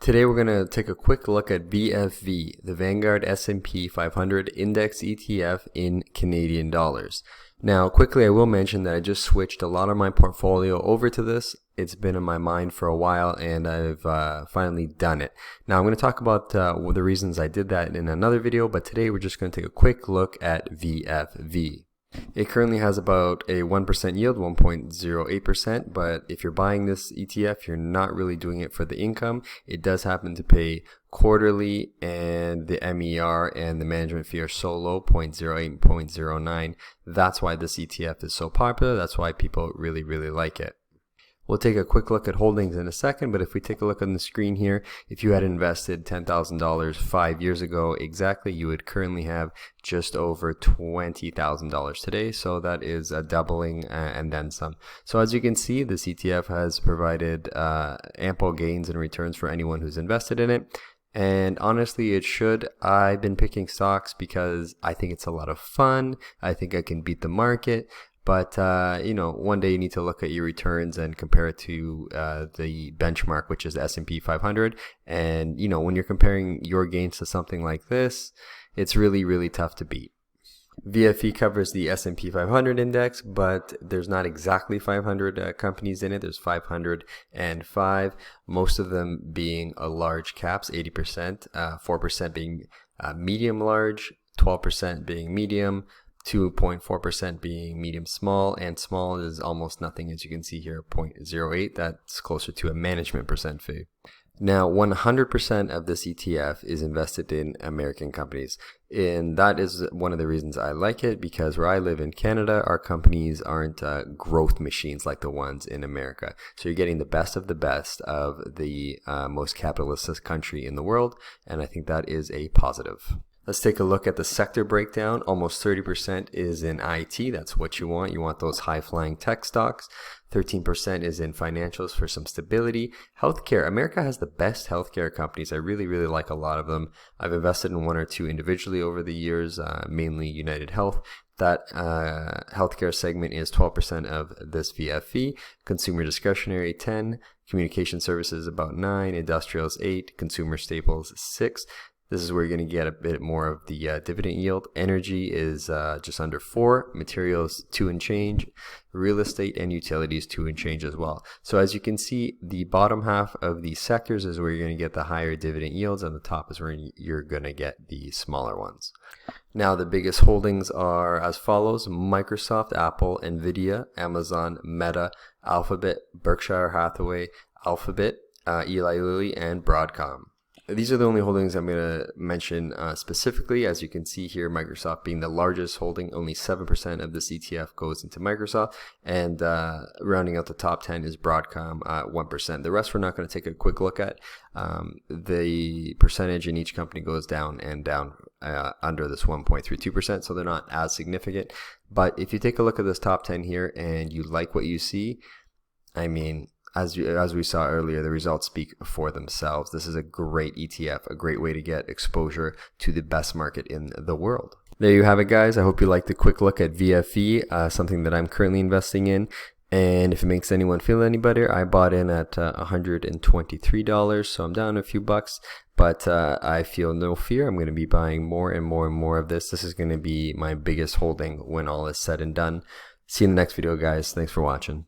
Today we're going to take a quick look at VFV, the Vanguard S&P 500 Index ETF in Canadian dollars. Now quickly I will mention that I just switched a lot of my portfolio over to this. It's been in my mind for a while and I've finally done it. Now I'm going to talk about the reasons I did that in another video, but today we're just going to take a quick look at VFV. It currently has about a 1% yield, 1.08%, but if you're buying this ETF, you're not really doing it for the income. It does happen to pay quarterly, and the MER and the management fee are so low, 0.08 and 0.09. That's why this ETF is so popular. That's why people really like it. We'll take a quick look at holdings in a second, but if we take a look on the screen here, if you had invested $10,000 5 years ago exactly, you would currently have just over $20,000 today. So that is a doubling and then some. So as you can see, this ETF has provided ample gains and returns for anyone who's invested in it. And honestly, it should. I've been picking stocks because I think it's a lot of fun. I think I can beat the market. But, you know, one day you need to look at your returns and compare it to the benchmark, which is the S&P 500. And, you know, when you're comparing your gains to something like this, it's really tough to beat. VFV covers the S&P 500 index, but there's not exactly 500 companies in it. There's 505, most of them being large caps, 80%, 4% being medium large, 12% being medium, 2.4% being medium small, and small is almost nothing, as you can see here, 0.08. That's closer to a management percent fee. Now 100% of this ETF is invested in American companies, and that is one of the reasons I like it, because where I live in Canada, our companies aren't growth machines like the ones in America. So you're getting the best of the most capitalist country in the world, and I think that is a positive. Let's take a look at the sector breakdown. Almost 30% is in IT. That's what you want. You want those high-flying tech stocks. 13% is in financials for some stability. Healthcare. America has the best healthcare companies. I really like a lot of them. I've invested in one or two individually over the years, mainly United Health. That healthcare segment is 12% of this VFV. Consumer discretionary 10, communication services about 9, industrials 8, consumer staples 6. This is where you're going to get a bit more of the dividend yield. Energy is just under 4, materials 2 and change, real estate and utilities 2 and change as well. So as you can see, the bottom half of these sectors is where you're going to get the higher dividend yields, and the top is where you're going to get the smaller ones. Now the biggest holdings are as follows: Microsoft, Apple, Nvidia, Amazon, Meta, Alphabet, Berkshire Hathaway, Alphabet, Eli Lilly, and Broadcom. These are the only holdings I'm going to mention specifically. As you can see here, Microsoft being the largest holding, only 7% of this ETF goes into Microsoft, and rounding out the top 10 is Broadcom, 1%. The rest we're not going to take a quick look at. The percentage in each company goes down and down under this 1.32%, so they're not as significant. But if you take a look at this top 10 here and you like what you see, I mean, as we saw earlier, the results speak for themselves. This is a great ETF, a great way to get exposure to the best market in the world. There you have it, guys. I hope you liked the quick look at VFV, something that I'm currently investing in. And if it makes anyone feel any better, I bought in at $123, so I'm down a few bucks. But I feel no fear. I'm going to be buying more and more of this. This is going to be my biggest holding when all is said and done. See you in the next video, guys. Thanks for watching.